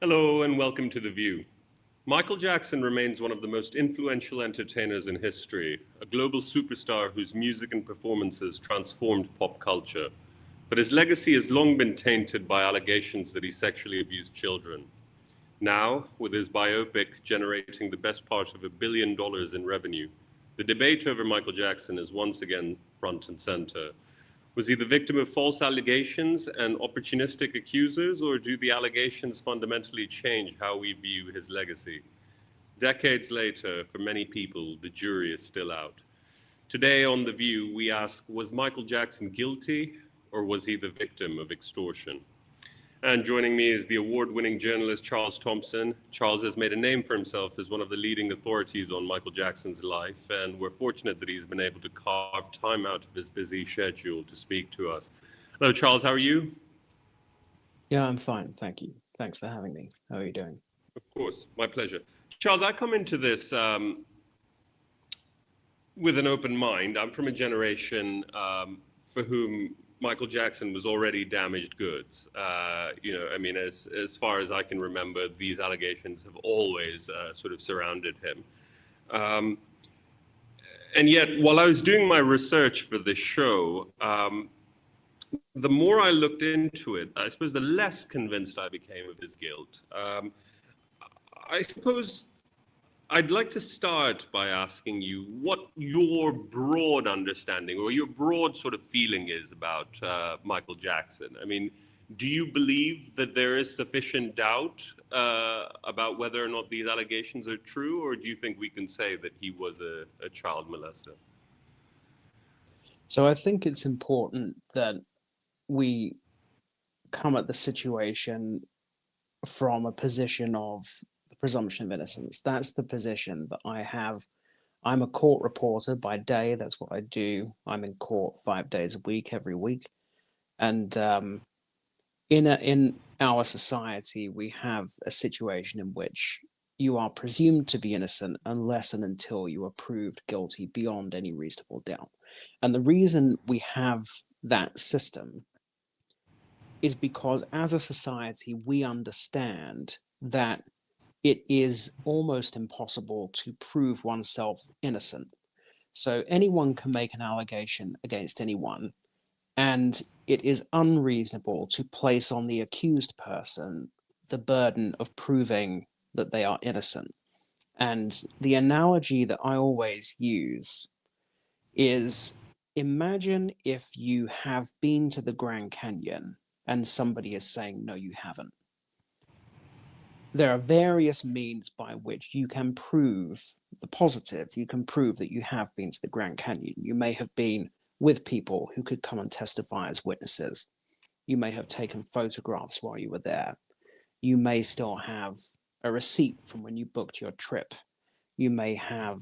Hello and welcome to The View. Michael Jackson remains one of the most influential entertainers in history, a global superstar whose music and performances transformed pop culture. But his legacy has long been tainted by allegations that he sexually abused children. Now, with his biopic generating the best part of $1 billion in revenue, the debate over Michael Jackson is once again front and center. Was he the victim of false allegations and opportunistic accusers, or do the allegations fundamentally change how we view his legacy? Decades later, for many people, the jury is still out. Today on The View, we ask, was Michael Jackson guilty, or was he the victim of extortion? And joining me is the award-winning journalist Charles Thomson. Charles has made a name for himself as one of the leading authorities on Michael Jackson's life, and we're fortunate that he's been able to carve time out of his busy schedule to speak to us. Hello, Charles, how are you? Yeah, I'm fine, thank you. Thanks for having me. How are you doing? Of course, my pleasure. Charles, I come into this with an open mind. I'm from a generation for whom Michael Jackson was already damaged goods. As far as I can remember, these allegations have always sort of surrounded him. And yet, while I was doing my research for this show, the more I looked into it, I suppose the less convinced I became of his guilt. I suppose I'd like to start by asking you what your broad understanding or your broad sort of feeling is about Michael Jackson. I mean, do you believe that there is sufficient doubt about whether or not these allegations are true, or do you think we can say that he was a child molester? So I think it's important that we come at the situation from a position of the presumption of innocence. That's the position that I have. I'm a court reporter by day. That's what I do. I'm in court 5 days a week, every week. And in our society, we have a situation in which you are presumed to be innocent unless and until you are proved guilty beyond any reasonable doubt. And the reason we have that system is because as a society, we understand that it is almost impossible to prove oneself innocent. So anyone can make an allegation against anyone, and it is unreasonable to place on the accused person the burden of proving that they are innocent. And the analogy that I always use is, imagine if you have been to the Grand Canyon and somebody is saying, no, you haven't. There are various means by which you can prove the positive. You can prove that you have been to the Grand Canyon. You may have been with people who could come and testify as witnesses. You may have taken photographs while you were there. You may still have a receipt from when you booked your trip. You may have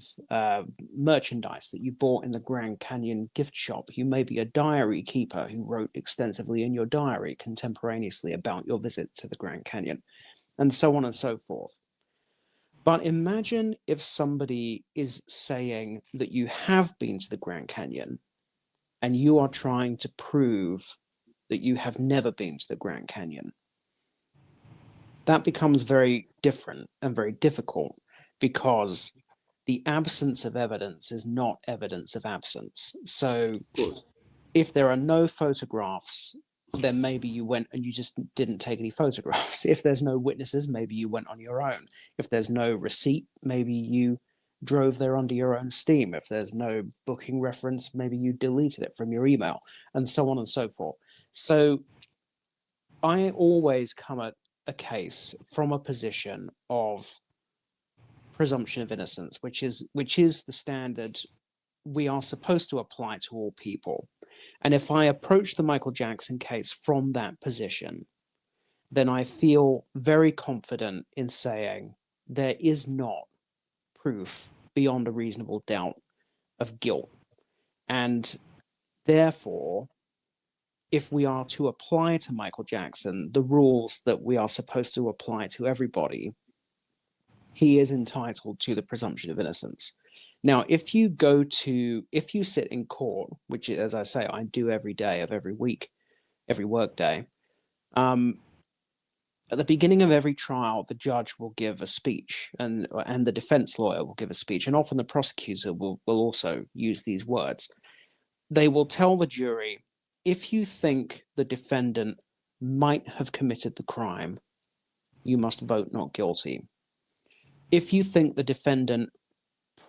merchandise that you bought in the Grand Canyon gift shop. You may be a diary keeper who wrote extensively in your diary contemporaneously about your visit to the Grand Canyon, and so on and so forth. But imagine if somebody is saying that you have been to the Grand Canyon and you are trying to prove that you have never been to the Grand Canyon. That becomes very different and very difficult, because the absence of evidence is not evidence of absence. So if there are no photographs, then maybe you went and you just didn't take any photographs. If there's no witnesses, maybe you went on your own. If there's no receipt, maybe you drove there under your own steam. If there's no booking reference, maybe you deleted it from your email, and so on and so forth. So I always come at a case from a position of presumption of innocence, which is the standard we are supposed to apply to all people. And if I approach the Michael Jackson case from that position, then I feel very confident in saying there is not proof beyond a reasonable doubt of guilt. And therefore, if we are to apply to Michael Jackson the rules that we are supposed to apply to everybody, he is entitled to the presumption of innocence. Now, if you sit in court, which, as I say, I do every day of every week, every work day, at the beginning of every trial, the judge will give a speech, and the defense lawyer will give a speech, and often the prosecutor will also use these words. They will tell the jury, if you think the defendant might have committed the crime, you must vote not guilty. If you think the defendant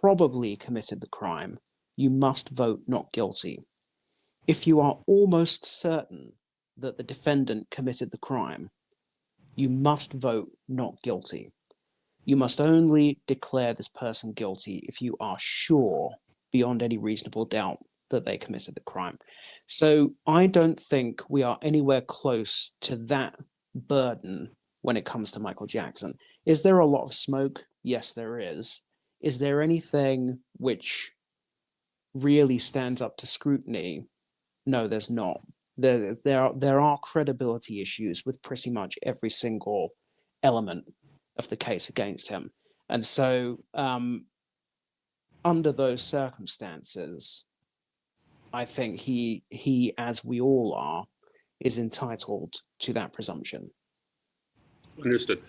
probably committed the crime, you must vote not guilty. If you are almost certain that the defendant committed the crime, you must vote not guilty. You must only declare this person guilty if you are sure, beyond any reasonable doubt, that they committed the crime. So I don't think we are anywhere close to that burden when it comes to Michael Jackson. Is there a lot of smoke? Yes, there is. Is there anything which really stands up to scrutiny? No, there's not. There are credibility issues with pretty much every single element of the case against him. And so under those circumstances, I think he, as we all are, is entitled to that presumption. Understood.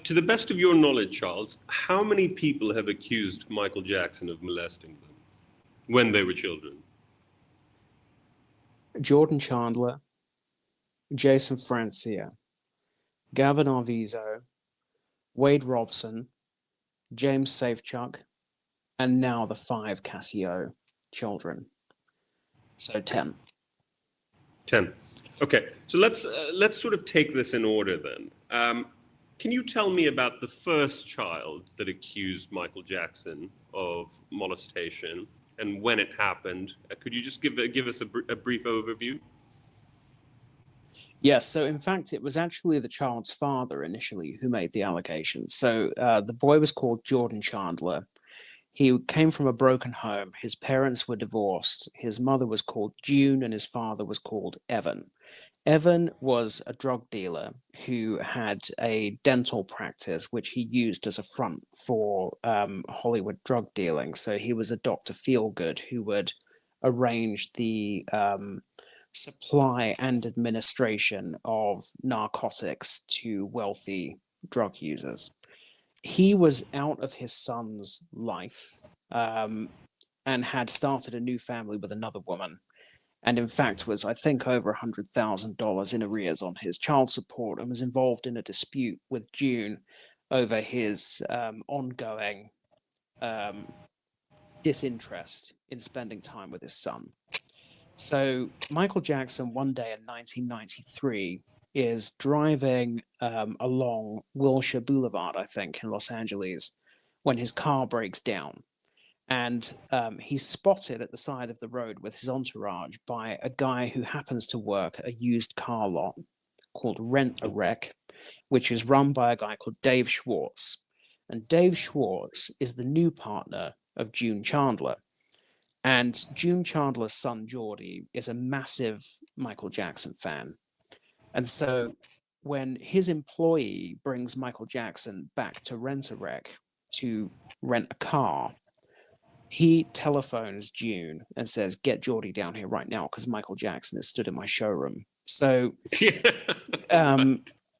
To the best of your knowledge, Charles, how many people have accused Michael Jackson of molesting them when they were children? Jordan Chandler, Jason Francia, Gavin Arvizo, Wade Robson, James Safechuck, and now the 5 Casio children. So 10. 10. Okay, so let's sort of take this in order then. Can you tell me about the first child that accused Michael Jackson of molestation and when it happened? Could you just give us a brief overview? Yes, so in fact, it was actually the child's father initially who made the allegation. So the boy was called Jordan Chandler. He came from a broken home. His parents were divorced. His mother was called June and his father was called Evan. Evan was a drug dealer who had a dental practice, which he used as a front for Hollywood drug dealing. So he was a Dr. Feelgood who would arrange the supply and administration of narcotics to wealthy drug users. He was out of his son's life and had started a new family with another woman. And in fact was, I think, over $100,000 in arrears on his child support and was involved in a dispute with June over his ongoing disinterest in spending time with his son. So Michael Jackson, one day in 1993, is driving along Wilshire Boulevard, I think, in Los Angeles, when his car breaks down. And he's spotted at the side of the road with his entourage by a guy who happens to work at a used car lot called Rent a Wreck, which is run by a guy called Dave Schwartz. And Dave Schwartz is the new partner of June Chandler. And June Chandler's son, Geordie, is a massive Michael Jackson fan. And so when his employee brings Michael Jackson back to Rent-A-Wreck to rent a car, he telephones June and says, "Get Geordie down here right now because Michael Jackson has stood in my showroom." So,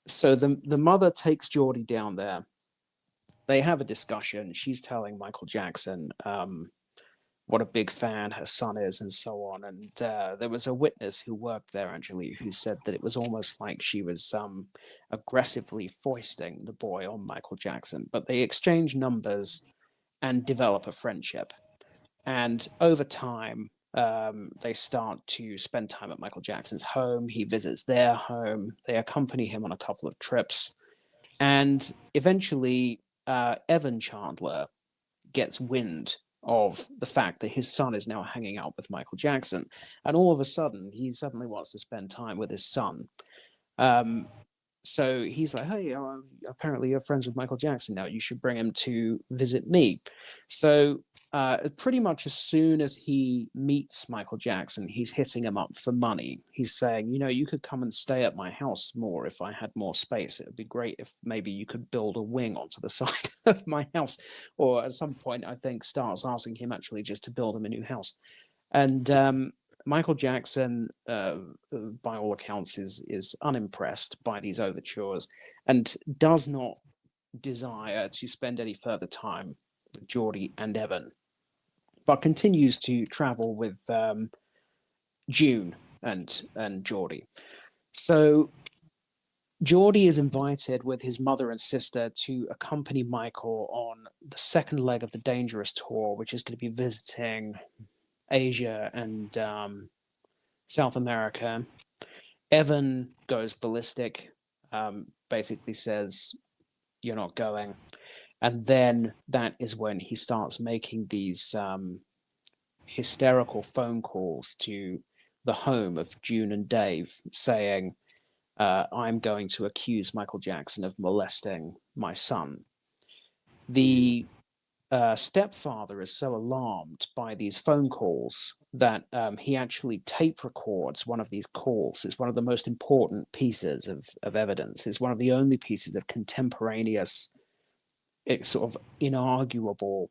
so the mother takes Geordie down there. They have a discussion. She's telling Michael Jackson what a big fan her son is and so on. And there was a witness who worked there, actually, who said that it was almost like she was aggressively foisting the boy on Michael Jackson. But they exchange numbers and develop a friendship. And over time, they start to spend time at Michael Jackson's home. He visits their home. They accompany him on a couple of trips. And eventually, Evan Chandler gets wind of the fact that his son is now hanging out with Michael Jackson. And all of a sudden, he suddenly wants to spend time with his son. So he's like, "Hey, apparently you're friends with Michael Jackson now. You should bring him to visit me." So pretty much as soon as he meets Michael Jackson, he's hitting him up for money. He's saying, "You could come and stay at my house more if I had more space. It would be great if maybe you could build a wing onto the side of my house." Or at some point, I think, starts asking him actually just to build him a new house. And Michael Jackson, by all accounts, is unimpressed by these overtures and does not desire to spend any further time with Geordie and Evan, but continues to travel with June and Geordie. So Geordie is invited with his mother and sister to accompany Michael on the second leg of the Dangerous tour, which is going to be visiting Asia and South America. Evan goes ballistic, basically says, "You're not going." And then that is when he starts making these hysterical phone calls to the home of June and Dave, saying, "I'm going to accuse Michael Jackson of molesting my son." The stepfather is so alarmed by these phone calls that he actually tape records one of these calls. It's one of the most important pieces of evidence. It's one of the only pieces of contemporaneous, sort of inarguable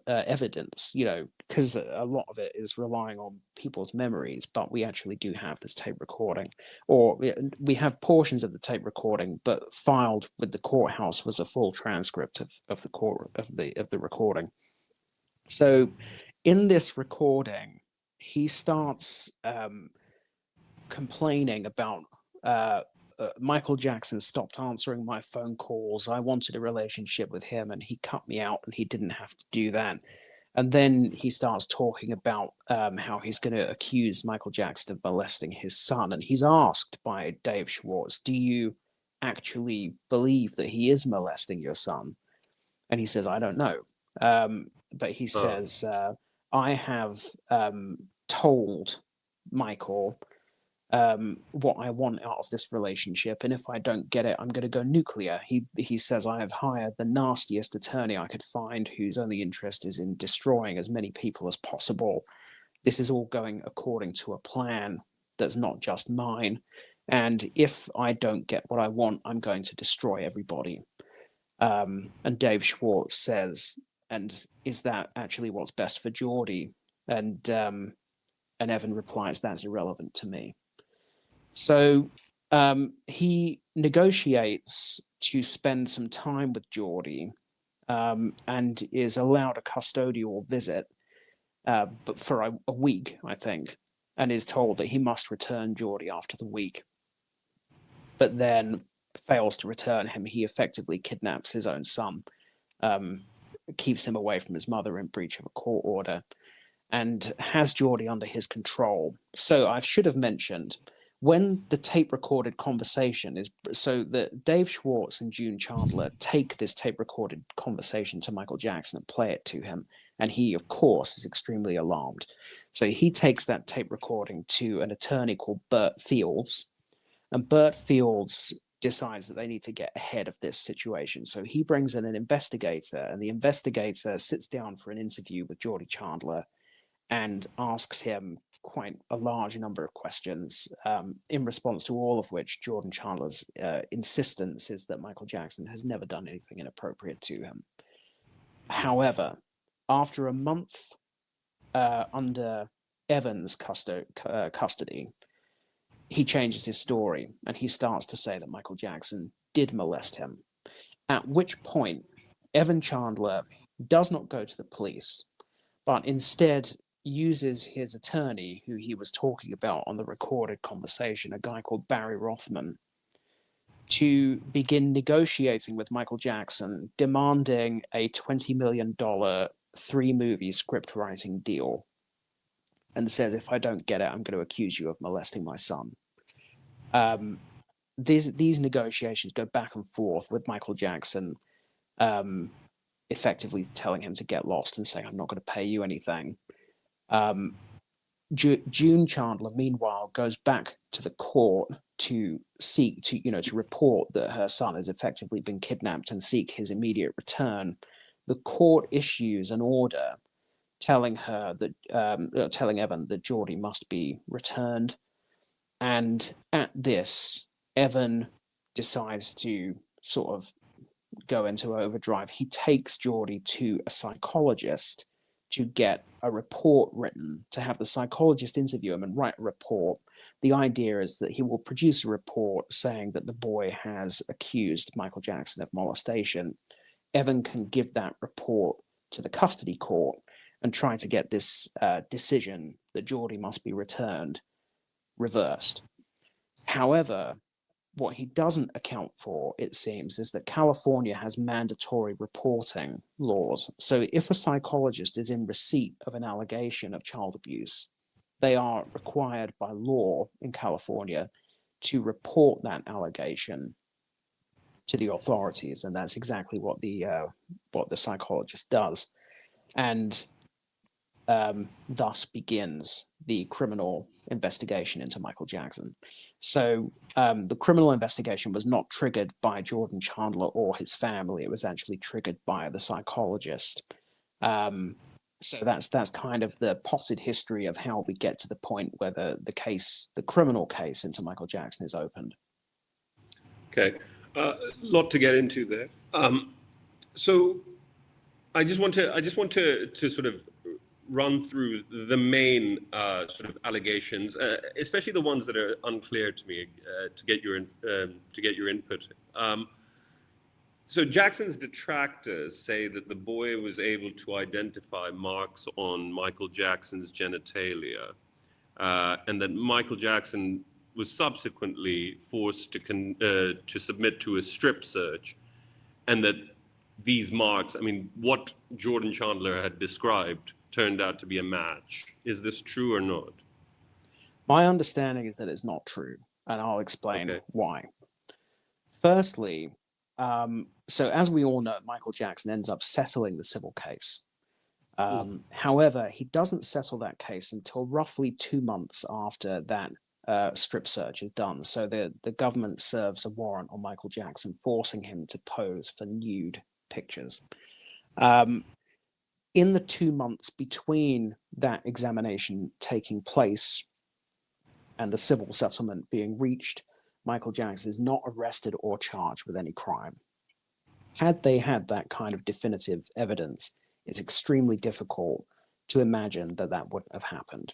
evidence, because a lot of it is relying on people's memories, but we actually do have this tape recording, or we have portions of the tape recording, but filed with the courthouse was a full transcript of the recording. So in this recording, he starts complaining about Michael Jackson stopped answering my phone calls. I wanted a relationship with him and he cut me out and he didn't have to do that. And then he starts talking about how he's going to accuse Michael Jackson of molesting his son. And he's asked by Dave Schwartz, "Do you actually believe that he is molesting your son?" And he says, "I don't know." But he says, "I have told Michael what I want out of this relationship, and if I don't get it, I'm going to go nuclear." He says, "I have hired the nastiest attorney I could find, whose only interest is in destroying as many people as possible. This is all going according to a plan that's not just mine, and if I don't get what I want, I'm going to destroy everybody." And Dave Schwartz says, "And is that actually what's best for Geordie?" And Evan replies, "That's irrelevant to me." So he negotiates to spend some time with Geordie, and is allowed a custodial visit, but for a week, I think, and is told that he must return Geordie after the week, but then fails to return him. He effectively kidnaps his own son, keeps him away from his mother in breach of a court order, and has Geordie under his control. So I should have mentioned, when the tape recorded conversation is, so that Dave Schwartz and June Chandler take this tape recorded conversation to Michael Jackson and play it to him, and he of course is extremely alarmed. So he takes that tape recording to an attorney called Bert Fields, and Bert Fields decides that they need to get ahead of this situation. So he brings in an investigator, and the investigator sits down for an interview with Geordie Chandler and asks him quite a large number of questions, in response to all of which Jordan Chandler's insistence is that Michael Jackson has never done anything inappropriate to him. However, after a month under Evan's custody, he changes his story and he starts to say that Michael Jackson did molest him. At which point, Evan Chandler does not go to the police, but instead uses his attorney, who he was talking about on the recorded conversation, a guy called Barry Rothman, to begin negotiating with Michael Jackson, demanding a $20 million 3-movie script writing deal, and says, "If I don't get it, I'm going to accuse you of molesting my son." These negotiations go back and forth with Michael Jackson effectively telling him to get lost and saying, "I'm not going to pay you anything." June Chandler, meanwhile, goes back to the court to seek to report that her son has effectively been kidnapped and seek his immediate return. The court issues an order telling her that telling Evan that Geordie must be returned, and at this, Evan decides to sort of go into overdrive. He takes Geordie to a psychologist to get a report written, to have the psychologist interview him and write a report. The idea is that he will produce a report saying that the boy has accused Michael Jackson of molestation. Evan can give that report to the custody court and try to get this decision that Geordie must be returned reversed. However, what he doesn't account for, it seems, is that California has mandatory reporting laws. So if a psychologist is in receipt of an allegation of child abuse, they are required by law in California to report that allegation to the authorities, and that's exactly what the psychologist does, and thus begins the criminal investigation into Michael Jackson. So the criminal investigation was not triggered by Jordan Chandler or his family. It was actually triggered by the psychologist. So that's kind of the potted history of how we get to the point where the criminal case into Michael Jackson is opened. Okay, lot to get into there. So I just want to sort of run through the main sort of allegations, especially the ones that are unclear to me, to get your input. So Jackson's detractors say that the boy was able to identify marks on Michael Jackson's genitalia, and that Michael Jackson was subsequently forced to submit to a strip search, and that these marks, I mean, what Jordan Chandler had described, turned out to be a match. Is this true or not? My understanding is that it's not true, and I'll explain why. Firstly, so as we all know, Michael Jackson ends up settling the civil case. However, he doesn't settle that case until roughly 2 months after that strip search is done. So the government serves a warrant on Michael Jackson, forcing him to pose for nude pictures. In the 2 months between that examination taking place and the civil settlement being reached, Michael Jackson is not arrested or charged with any crime. Had they had that kind of definitive evidence, it's extremely difficult to imagine that that wouldn't have happened.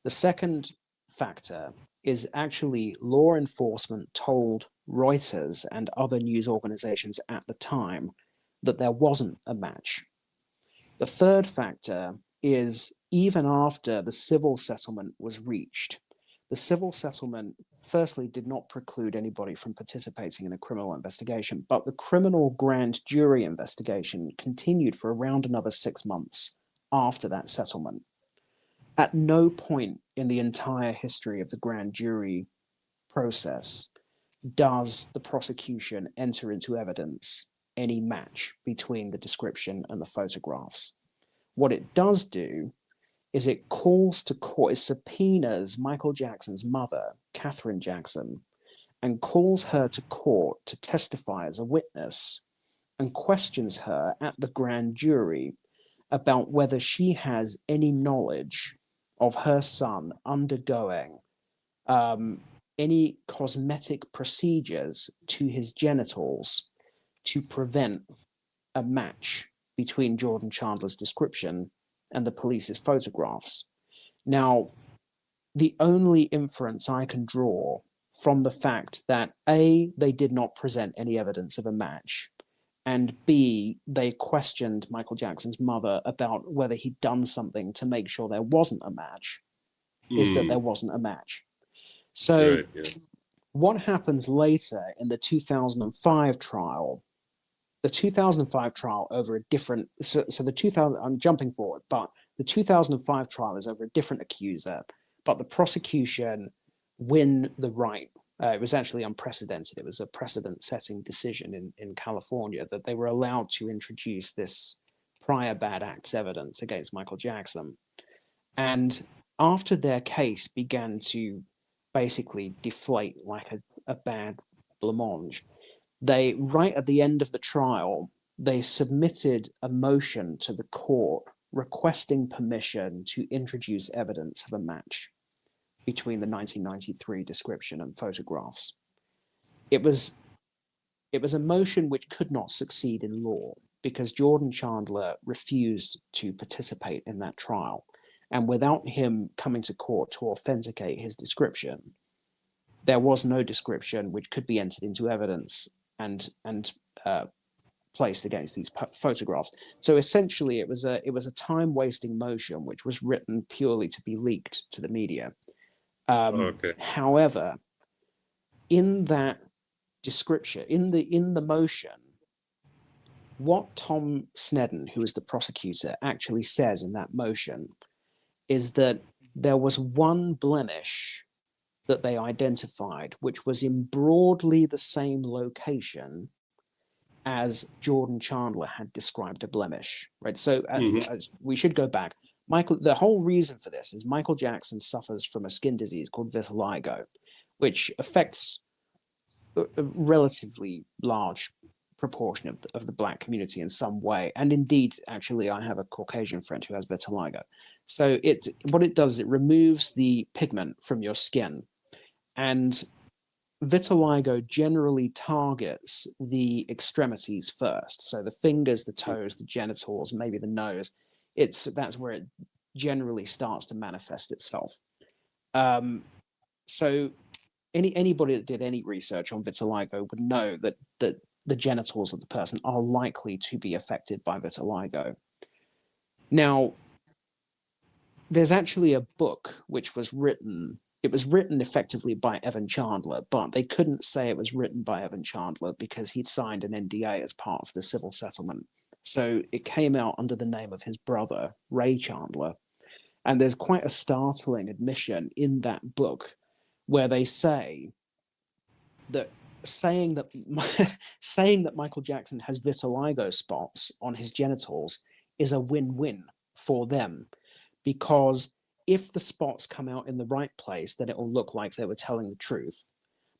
The second factor is actually law enforcement told Reuters and other news organizations at the time that there wasn't a match. The third factor is even after the civil settlement was reached, the civil settlement firstly did not preclude anybody from participating in a criminal investigation, but the criminal grand jury investigation continued for around another 6 months after that settlement. At no point in the entire history of the grand jury process does the prosecution enter into evidence any match between the description and the photographs. What it does do is it calls to court, it subpoenas Michael Jackson's mother, Katherine Jackson, and calls her to court to testify as a witness and questions her at the grand jury about whether she has any knowledge of her son undergoing any cosmetic procedures to his genitals to prevent a match between Jordan Chandler's description and the police's photographs. Now, the only inference I can draw from the fact that A, they did not present any evidence of a match, and B, they questioned Michael Jackson's mother about whether he'd done something to make sure there wasn't a match, is that there wasn't a match. So what happens later in the 2005 trial, the 2005 trial over a different, so the 2000, I'm jumping forward, but the 2005 trial is over a different accuser, but the prosecution win the right. It was actually unprecedented. It was a precedent-setting decision in California that they were allowed to introduce this prior bad acts evidence against Michael Jackson. And after their case began to basically deflate like a bad blancmange, they, right at the end of the trial, they submitted a motion to the court requesting permission to introduce evidence of a match between the 1993 description and photographs. It was a motion which could not succeed in law because Jordan Chandler refused to participate in that trial. And without him coming to court to authenticate his description, there was no description which could be entered into evidence and placed against these photographs. So essentially, it was a time-wasting motion which was written purely to be leaked to the media. Okay. However, in that description, in the motion, what Tom Sneddon, who is the prosecutor, actually says in that motion is that there was one blemish that they identified, which was in broadly the same location as Jordan Chandler had described a blemish, right? So we should go back. The whole reason for this is Michael Jackson suffers from a skin disease called vitiligo, which affects a relatively large proportion of the Black community in some way. And indeed, actually, I have a Caucasian friend who has vitiligo. So what it does, it removes the pigment from your skin. And vitiligo generally targets the extremities first. So the fingers, the toes, the genitals, maybe the nose. That's where it generally starts to manifest itself. So anybody that did any research on vitiligo would know that the genitals of the person are likely to be affected by vitiligo. Now, there's actually a book which was written. It was written effectively by Evan Chandler, but they couldn't say it was written by Evan Chandler because he'd signed an NDA as part of the civil settlement. So it came out under the name of his brother, Ray Chandler. And there's quite a startling admission in that book where they say that saying that Michael Jackson has vitiligo spots on his genitals is a win-win for them, because if the spots come out in the right place, then it will look like they were telling the truth.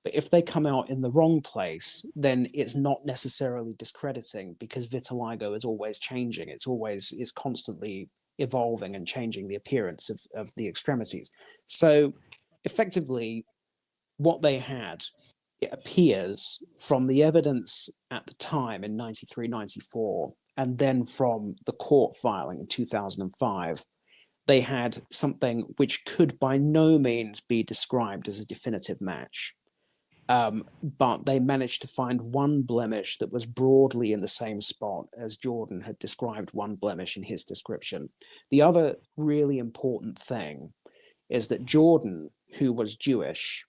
But if they come out in the wrong place, then it's not necessarily discrediting, because vitiligo is always changing. Is constantly evolving and changing the appearance of the extremities. So effectively, what they had, it appears from the evidence at the time in 93, 94, and then from the court filing in 2005, they had something which could by no means be described as a definitive match. But they managed to find one blemish that was broadly in the same spot as Jordan had described one blemish in his description. The other really important thing is that Jordan, who was Jewish,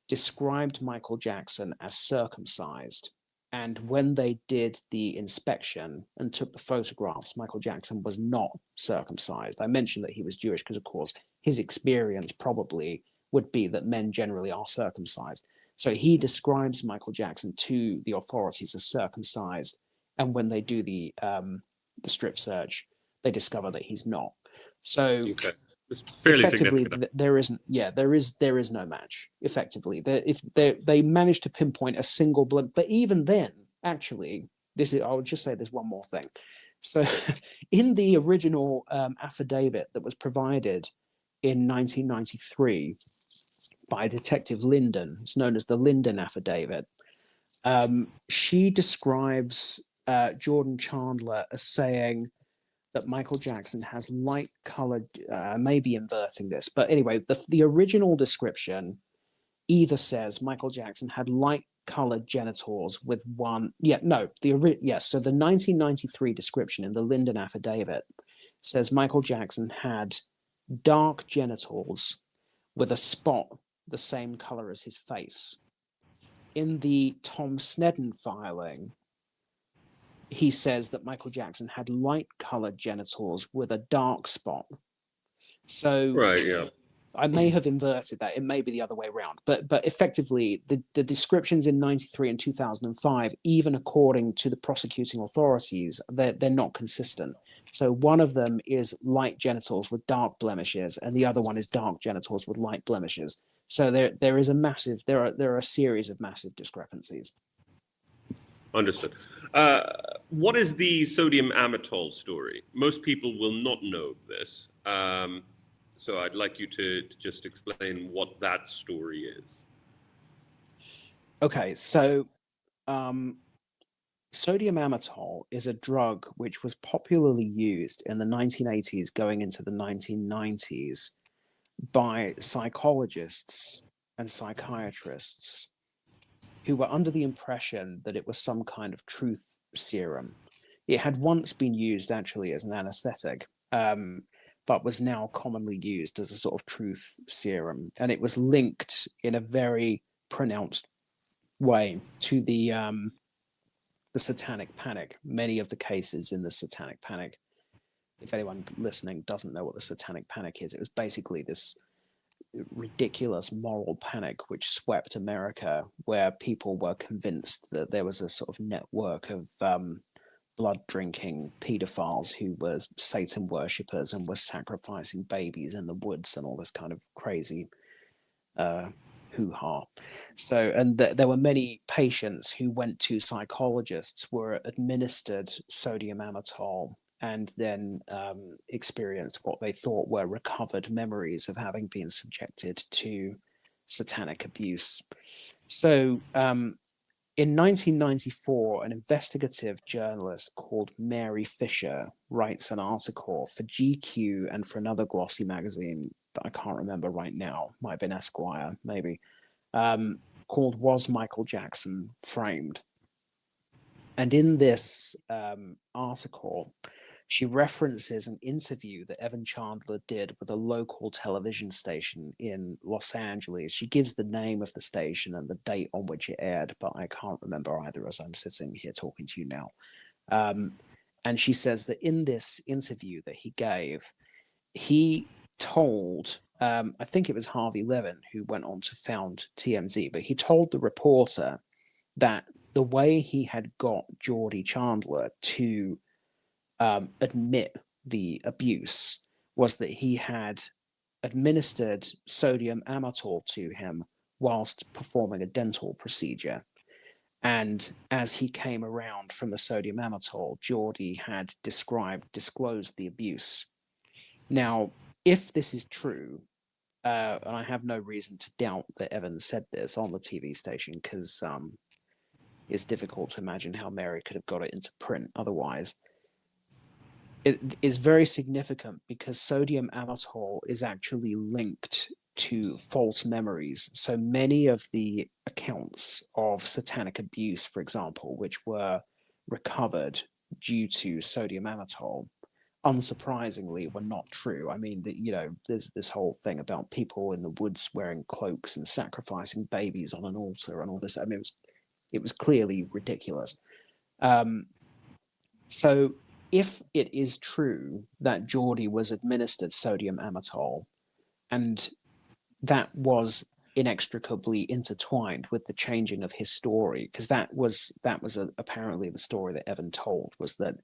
described Michael Jackson as circumcised. And when they did the inspection and took the photographs, Michael Jackson was not circumcised. I mentioned that he was Jewish because, of course, his experience probably would be that men generally are circumcised. So he describes Michael Jackson to the authorities as circumcised. And when they do the strip search, they discover that he's not. So it's fairly effectively, significant. there is no match. Effectively, they managed to pinpoint a single blemish, but even then, actually, I would just say there's one more thing. So, in the original affidavit that was provided in 1993 by Detective Linden, it's known as the Linden Affidavit. She describes Jordan Chandler as saying that Michael Jackson has light-colored, maybe inverting this, but anyway, the original description either says Michael Jackson had light-colored genitals with one, so the 1993 description in the Linden Affidavit says Michael Jackson had dark genitals with a spot the same color as his face. In the Tom Sneddon filing, he says that Michael Jackson had light-colored genitals with a dark spot. So right, yeah. I may have inverted that. It may be the other way around. But effectively, the descriptions in 93 and 2005, even according to the prosecuting authorities, they're not consistent. So one of them is light genitals with dark blemishes, and the other one is dark genitals with light blemishes. So there are a series of massive discrepancies. Understood. What is the sodium amytal story? Most people will not know this. So I'd like you to just explain what that story is. Okay, so Sodium amytal is a drug which was popularly used in the 1980s going into the 1990s by psychologists and psychiatrists who were under the impression that it was some kind of truth serum. It had once been used actually as an anesthetic, but was now commonly used as a sort of truth serum. And it was linked in a very pronounced way to the satanic panic. Many of the cases in the satanic panic, if anyone listening doesn't know what the satanic panic is, it was basically this ridiculous moral panic which swept America, where people were convinced that there was a sort of network of blood drinking pedophiles who were Satan worshippers and were sacrificing babies in the woods and all this kind of crazy hoo-ha. So, and there were many patients who went to psychologists, were administered sodium amytal, and then experienced what they thought were recovered memories of having been subjected to satanic abuse. So in 1994, an investigative journalist called Mary Fisher writes an article for GQ and for another glossy magazine that I can't remember right now, might have been Esquire, maybe, called Was Michael Jackson Framed? And in this article, she references an interview that Evan Chandler did with a local television station in Los Angeles. She gives the name of the station and the date on which it aired, but I can't remember either as I'm sitting here talking to you now. And she says that in this interview that he gave, he told, I think it was Harvey Levin who went on to found TMZ, but he told the reporter that the way he had got Geordie Chandler to admit the abuse was that he had administered sodium amytal to him whilst performing a dental procedure. And as he came around from the sodium amytal, Geordie had disclosed the abuse. Now, if this is true, and I have no reason to doubt that Evan said this on the TV station, because it's difficult to imagine how Mary could have got it into print otherwise. It is very significant because sodium amytal is actually linked to false memories. So many of the accounts of satanic abuse, for example, which were recovered due to sodium amytal, unsurprisingly, were not true. I mean, there's this whole thing about people in the woods wearing cloaks and sacrificing babies on an altar and all this. I mean, it was clearly ridiculous. So if it is true that Geordie was administered sodium amytal, and that was inextricably intertwined with the changing of his story, because that was apparently the story that Evan told, was that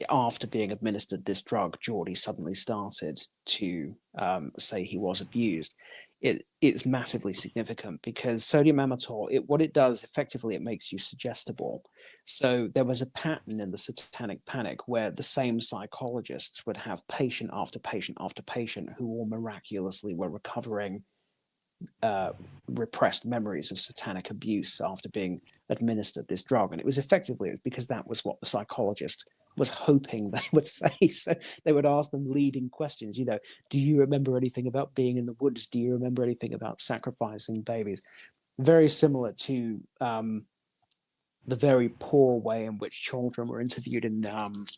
after being administered this drug, Geordie suddenly started to say he was abused. It's massively significant because sodium amytal, what it does effectively, it makes you suggestible. So there was a pattern in the satanic panic where the same psychologists would have patient after patient after patient who all miraculously were recovering repressed memories of satanic abuse after being administered this drug. And it was because that was what the psychologist was hoping they would say. So they would ask them leading questions, do you remember anything about being in the woods? Do you remember anything about sacrificing babies? Very similar to the very poor way in which children were interviewed in the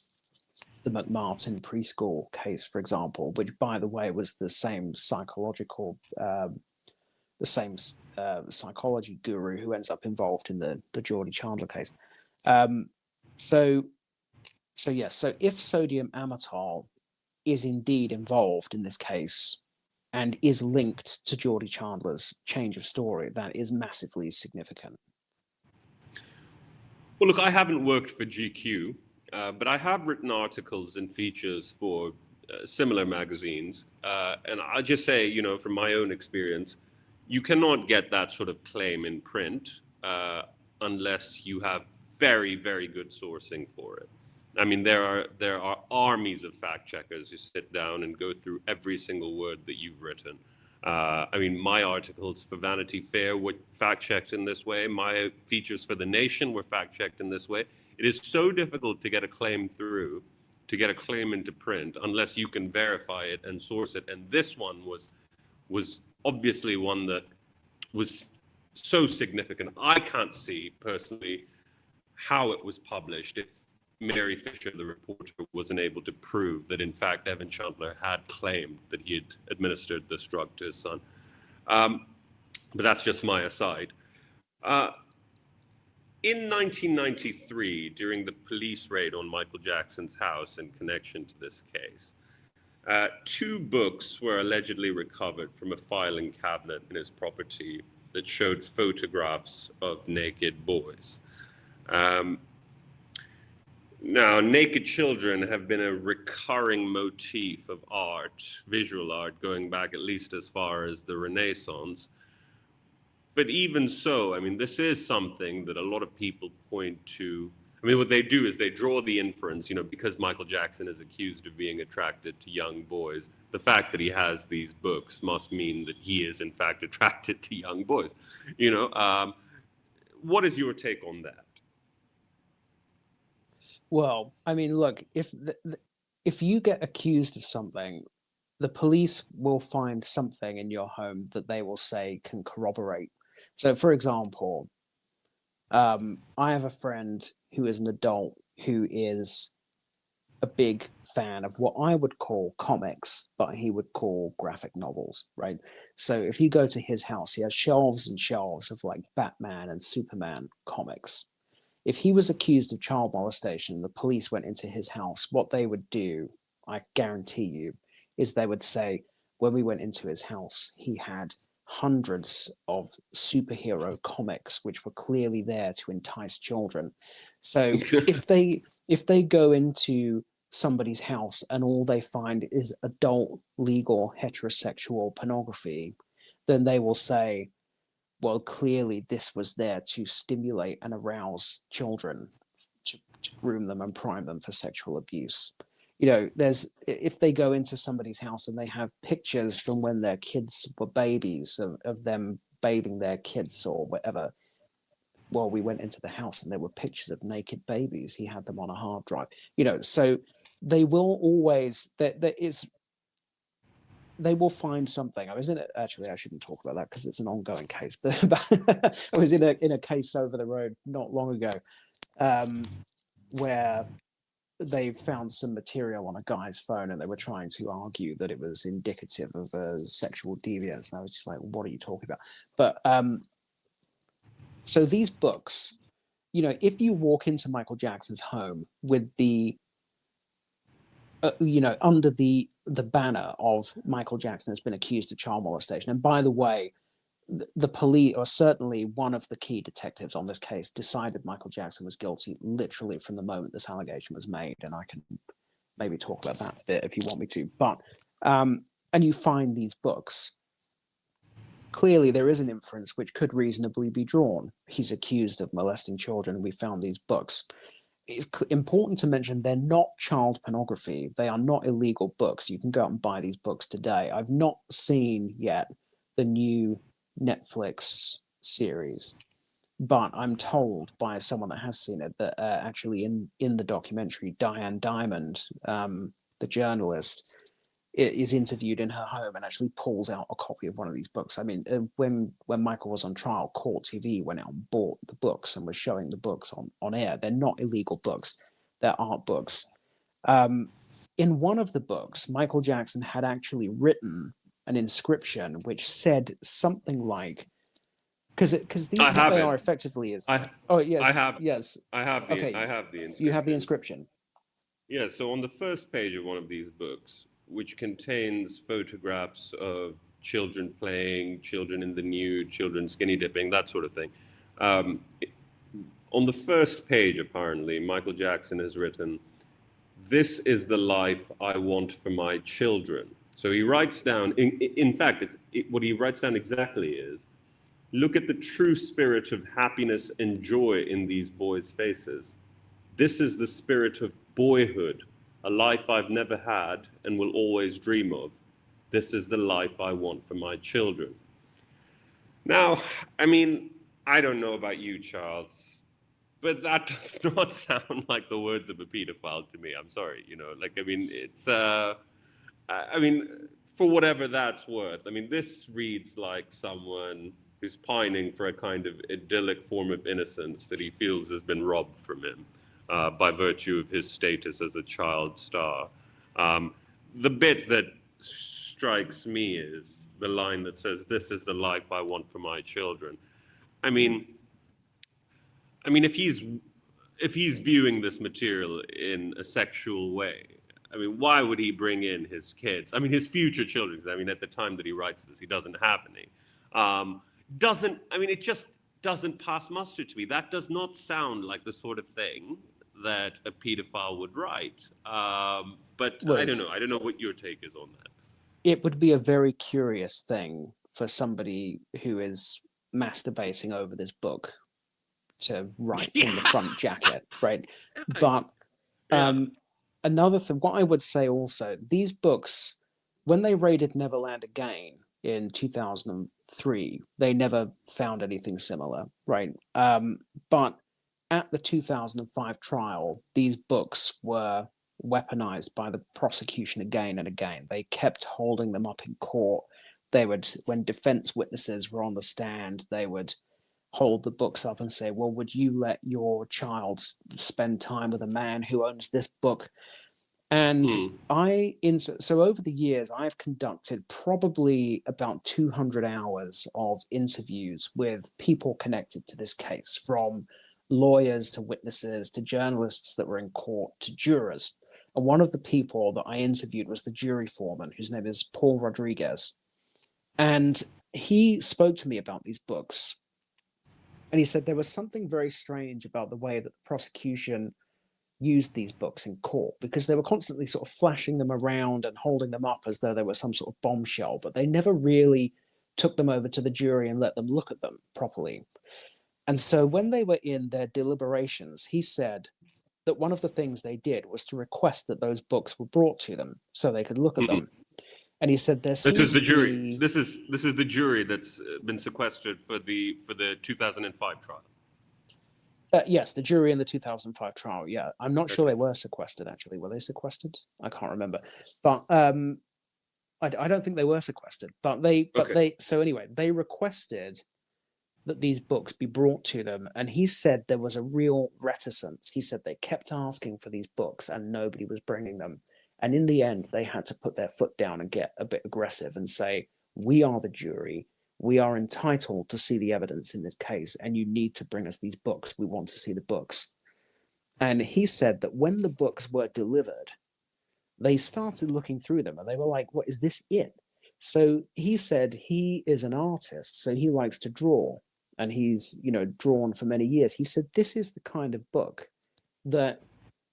McMartin preschool case, for example, which, by the way, was the same psychology guru who ends up involved in the Geordie Chandler case. So if sodium amytal is indeed involved in this case and is linked to Geordie Chandler's change of story, that is massively significant. Well, look, I haven't worked for GQ, but I have written articles and features for similar magazines. And I'll just say, from my own experience, you cannot get that sort of claim in print unless you have very, very good sourcing for it. I mean, there are armies of fact checkers who sit down and go through every single word that you've written. I mean, my articles for Vanity Fair were fact-checked in this way. My features for The Nation were fact-checked in this way. It is so difficult to get a claim through, to get a claim into print, unless you can verify it and source it. And this one was obviously one that was so significant. I can't see personally how it was published if Mary Fisher, the reporter, wasn't able to prove that, in fact, Evan Chandler had claimed that he had administered this drug to his son. But that's just my aside. In 1993, during the police raid on Michael Jackson's house in connection to this case, two books were allegedly recovered from a filing cabinet in his property that showed photographs of naked boys. Now, naked children have been a recurring motif of art, visual art, going back at least as far as the Renaissance. But even so, I mean, this is something that a lot of people point to. I mean, what they do is they draw the inference, because Michael Jackson is accused of being attracted to young boys, the fact that he has these books must mean that he is, in fact, attracted to young boys. What is your take on that? Well, I mean, look, if you get accused of something, the police will find something in your home that they will say can corroborate. So, for example, I have a friend who is an adult who is a big fan of what I would call comics, but he would call graphic novels, right? So if you go to his house, he has shelves and shelves of like Batman and Superman comics. If he was accused of child molestation, the police went into his house, what they would do, I guarantee you, is they would say, when we went into his house, he had hundreds of superhero comics which were clearly there to entice children. So if they go into somebody's house and all they find is adult legal heterosexual pornography, then they will say, well, clearly this was there to stimulate and arouse children, to groom them and prime them for sexual abuse. If they go into somebody's house and they have pictures from when their kids were babies of them bathing their kids or whatever, well, we went into the house and there were pictures of naked babies. He had them on a hard drive. So they will always, they will find something. I was in it. Actually, I shouldn't talk about that because it's an ongoing case. But I was in a case over the road not long ago, where they found some material on a guy's phone and they were trying to argue that it was indicative of a sexual deviance. And I was just like, "What are you talking about?" But so these books, if you walk into Michael Jackson's home with the under the banner of Michael Jackson has been accused of child molestation. And by the way, the police, or certainly one of the key detectives on this case, decided Michael Jackson was guilty literally from the moment this allegation was made. And I can maybe talk about that a bit if you want me to. But and you find these books. Clearly, there is an inference which could reasonably be drawn. He's accused of molesting children, and we found these books. It's important to mention they're not child pornography. They are not illegal books. You can go out and buy these books today. I've not seen yet the new Netflix series, but I'm told by someone that has seen it that actually in the documentary, Diane Diamond, the journalist, is interviewed in her home and actually pulls out a copy of one of these books. I mean, when Michael was on trial, Court TV went out and bought the books and was showing the books on air. They're not illegal books. They're art books. In one of the books, Michael Jackson had actually written an inscription which said something like, because these what they are effectively is. Yes, I have. Yes, I have the. Okay, I have the inscription. You have the inscription. Yeah. So on the first page of one of these books, which contains photographs of children playing, children in the nude, children skinny dipping, that sort of thing. On the first page, apparently, Michael Jackson has written, "This is the life I want for my children." So he writes down, in fact, what he writes down exactly is, "Look at the true spirit of happiness and joy in these boys' faces. This is the spirit of boyhood, a life I've never had and will always dream of. This is the life I want for my children. Now, I mean, I don't know about you, Charles, but that does not sound like the words of a pedophile to me. I'm sorry, like, I mean, I mean, for whatever that's worth, I mean, this reads like someone who's pining for a kind of idyllic form of innocence that he feels has been robbed from him by virtue of his status as a child star. Um, the bit that strikes me is the line that says, "This is the life I want for my children." I mean, if he's viewing this material in a sexual way, I mean, why would he bring in his kids? I mean, his future children. 'Cause, I mean, at the time that he writes this, he doesn't have any. Doesn't I mean, it just doesn't pass muster to me. That does not sound like the sort of thing that a pedophile would write. But I don't Was know. I don't know what your take is on that. it would be a very curious thing for somebody who is masturbating over this book to write in the Yeah, front jacket, right? But yeah. um, another thing, what I would say also, these books, when they raided Neverland again in 2003, they never found anything similar, right? But at the 2005 trial, these books were weaponized by the prosecution again and again. They kept holding them up in court. They would, when defense witnesses were on the stand, they would hold the books up and say, well, would you let your child spend time with a man who owns this book? And Hmm. so over the years, I've conducted probably about 200 hours of interviews with people connected to this case, from lawyers to witnesses to journalists that were in court to jurors. And one of the people that I interviewed was the jury foreman, whose name is Paul Rodriguez. And he spoke to me about these books. And he said there was something very strange about the way that the prosecution used these books in court, because they were constantly sort of flashing them around and holding them up as though they were some sort of bombshell, but they never really took them over to the jury and let them look at them properly. And so when they were in their deliberations, he said that one of the things they did was to request that those books were brought to them so they could look at Hmm. them. And he said there This seemed is to the jury. be, This is the jury that's been sequestered for the 2005 trial. yes, the jury in the 2005 trial. Yeah, I'm not sure Okay. they were sequestered, actually. Were they sequestered? I can't remember. But I don't think they were sequestered, Okay. so anyway, they requested that these books be brought to them. And he said there was a real reticence. He said they kept asking for these books and nobody was bringing them. And in the end, they had to put their foot down and get a bit aggressive and say, we are the jury. We are entitled to see the evidence in this case, and you need to bring us these books. We want to see the books. And he said that when the books were delivered, they started looking through them and they were like, what is this it? So he said he is an artist, so he likes to draw, and he's, drawn for many years. He said, this is the kind of book that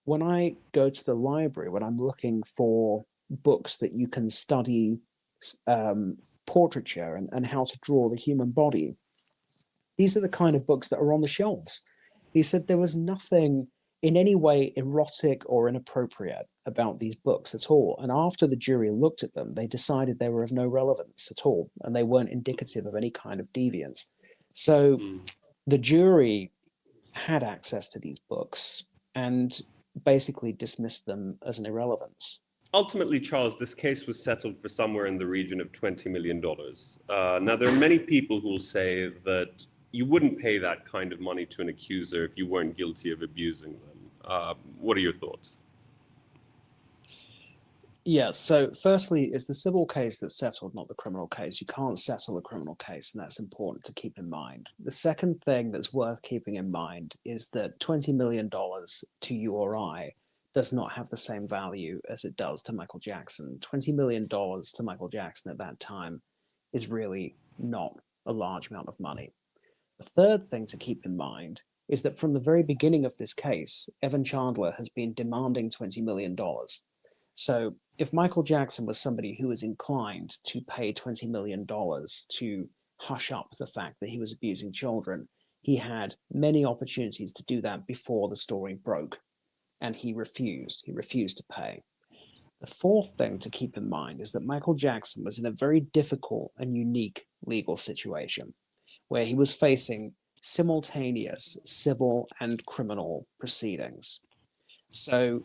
when I go to the library, when I'm looking for books that you can study portraiture and how to draw the human body, these are the kind of books that are on the shelves. He said there was nothing in any way erotic or inappropriate about these books at all. And after the jury looked at them, they decided they were of no relevance at all, and they weren't indicative of any kind of deviance. So Hmm. the jury had access to these books and basically dismissed them as an irrelevance. Ultimately, Charles, this case was settled for somewhere in the region of $20 million. Now, there are many people who will say that you wouldn't pay that kind of money to an accuser if you weren't guilty of abusing them. What are your thoughts? Yeah, so firstly, it's the civil case that's settled, not the criminal case. You can't settle a criminal case, and that's important to keep in mind. The second thing that's worth keeping in mind is that $20 million to you or I does not have the same value as it does to Michael Jackson. $20 million to Michael Jackson at that time is really not a large amount of money. The third thing to keep in mind is that from the very beginning of this case, Evan Chandler has been demanding $20 million. So if Michael Jackson was somebody who was inclined to pay $20 million to hush up the fact that he was abusing children, he had many opportunities to do that before the story broke, and he refused. He refused to pay. The The fourth thing to keep in mind is that Michael Jackson was in a very difficult and unique legal situation where he was facing simultaneous civil and criminal proceedings. So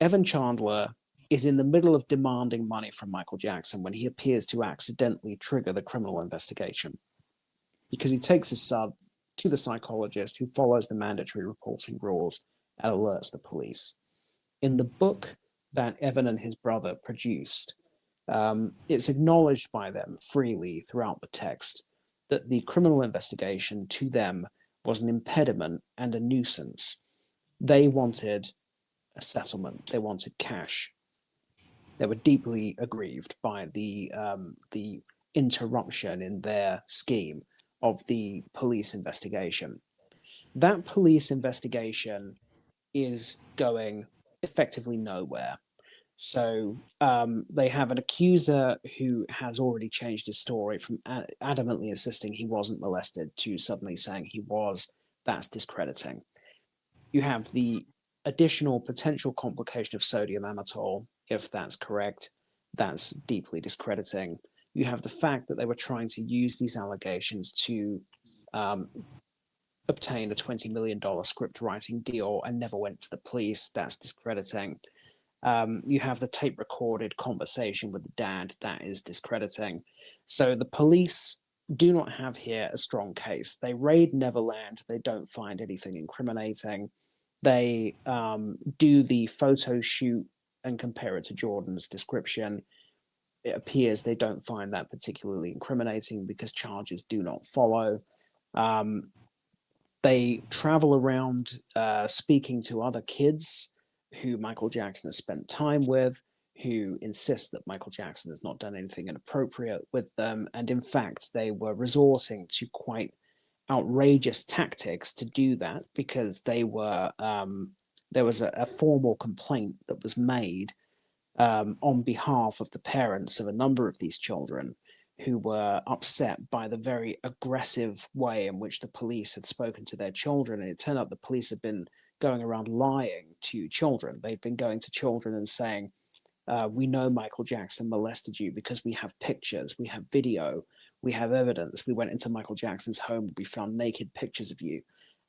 Evan Chandler is in the middle of demanding money from Michael Jackson when he appears to accidentally trigger the criminal investigation, because he takes his son to the psychologist who follows the mandatory reporting rules and alerts the police. In the book that Evan and his brother produced, it's acknowledged by them freely throughout the text that the criminal investigation to them was an impediment and a nuisance. They wanted a settlement. They wanted cash. They were deeply aggrieved by the interruption in their scheme of the police investigation. That police investigation is going effectively nowhere. So they have an accuser who has already changed his story from adamantly insisting he wasn't molested to suddenly saying he was. That's discrediting. You have the additional potential complication of sodium amytal, if that's correct. That's deeply discrediting. You have the fact that they were trying to use these allegations to obtain a $20 million script writing deal and never went to the police. That's discrediting. You have the tape recorded conversation with the dad. That is discrediting. So the police do not have here a strong case. They raid Neverland. They don't find anything incriminating. They do the photo shoot and compare it to Jordan's description. It appears they don't find that particularly incriminating because charges do not follow. They travel around speaking to other kids who Michael Jackson has spent time with, who insist that Michael Jackson has not done anything inappropriate with them. And in fact, they were resorting to quite outrageous tactics to do that, because they were there was a formal complaint that was made on behalf of the parents of a number of these children who were upset by the very aggressive way in which the police had spoken to their children. And it turned out the police had been going around lying to children. They'd been going to children and saying, we know Michael Jackson molested you because we have pictures, we have video, we have evidence. We went into Michael Jackson's home, we found naked pictures of you.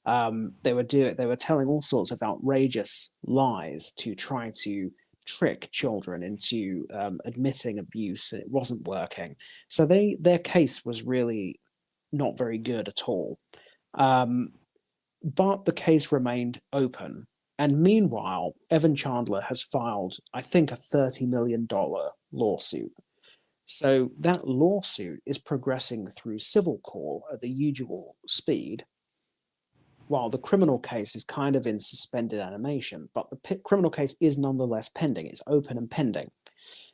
They were telling all sorts of outrageous lies to try to trick children into admitting abuse, and it wasn't working. So their case was really not very good at all. But the case remained open. And meanwhile, Evan Chandler has filed, I think, a $30 million lawsuit. So that lawsuit is progressing through civil court at the usual speed, while the criminal case is kind of in suspended animation. But the criminal case is nonetheless pending. It's open and pending.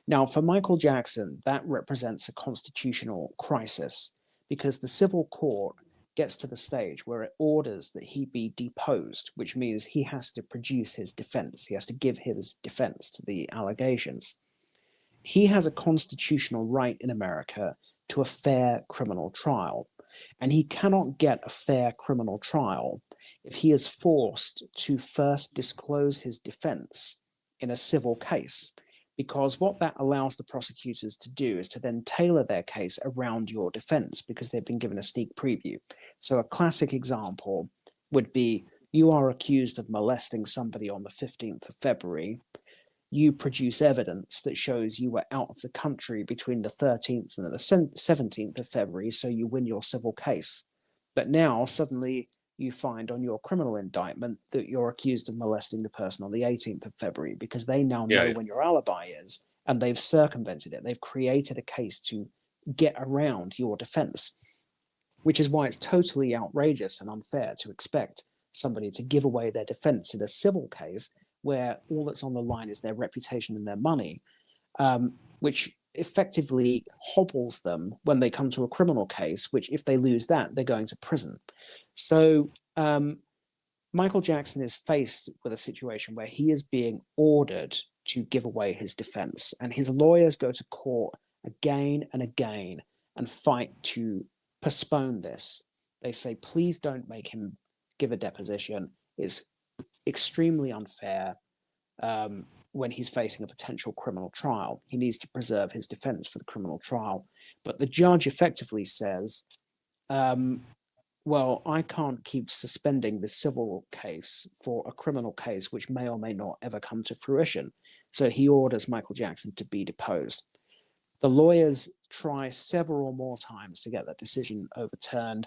Now, for Michael Jackson, that represents a constitutional crisis, because the civil court gets to the stage where it orders that he be deposed, which means he has to produce his defense. He has to give his defense to the allegations. He has a constitutional right in America to a fair criminal trial, and he cannot get a fair criminal trial if he is forced to first disclose his defense in a civil case, because what that allows the prosecutors to do is to then tailor their case around your defense, because they've been given a sneak preview. So a classic example would be, you are accused of molesting somebody on the 15th of February. You produce evidence that shows you were out of the country between the 13th and the 17th of February, so you win your civil case. But now suddenly you find on your criminal indictment that you're accused of molesting the person on the 18th of February, because they now know when your alibi is, and they've circumvented it. They've created a case to get around your defense, which is why it's totally outrageous and unfair to expect somebody to give away their defense in a civil case where all that's on the line is their reputation and their money, which effectively hobbles them when they come to a criminal case, which if they lose that, they're going to prison. So Michael Jackson is faced with a situation where he is being ordered to give away his defense, and his lawyers go to court again and again and fight to postpone this. They say, please don't make him give a deposition. It's extremely unfair. when he's facing a potential criminal trial. He needs to preserve his defense for the criminal trial. But the judge effectively says, well, I can't keep suspending this civil case for a criminal case which may or may not ever come to fruition. So he orders Michael Jackson to be deposed. The lawyers try several more times to get that decision overturned.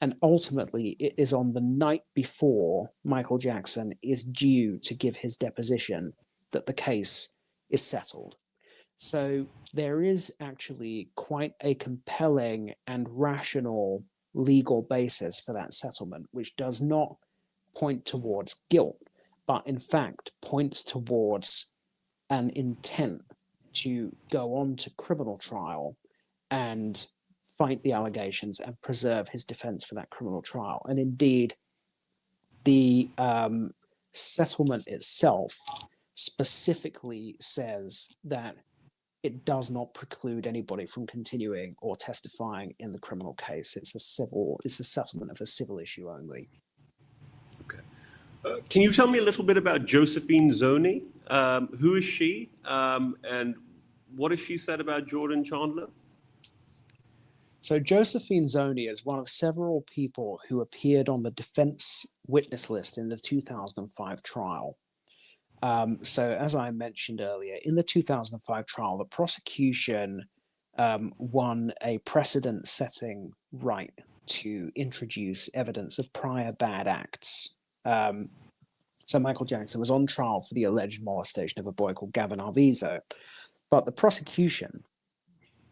And ultimately, it is on the night before Michael Jackson is due to give his deposition that the case is settled. So there is actually quite a compelling and rational legal basis for that settlement, which does not point towards guilt, but in fact points towards an intent to go on to criminal trial and fight the allegations and preserve his defense for that criminal trial. And indeed, the settlement itself specifically says that it does not preclude anybody from continuing or testifying in the criminal case. It's a settlement of a civil issue only. Okay. Can you tell me a little bit about Josephine Zoni? Who is she? And what has she said about Jordan Chandler? So Josephine Zoni is one of several people who appeared on the defense witness list in the 2005 trial. So as I mentioned earlier, in the 2005 trial, the prosecution won a precedent-setting right to introduce evidence of prior bad acts. So Michael Jackson was on trial for the alleged molestation of a boy called Gavin Arvizo, but the prosecution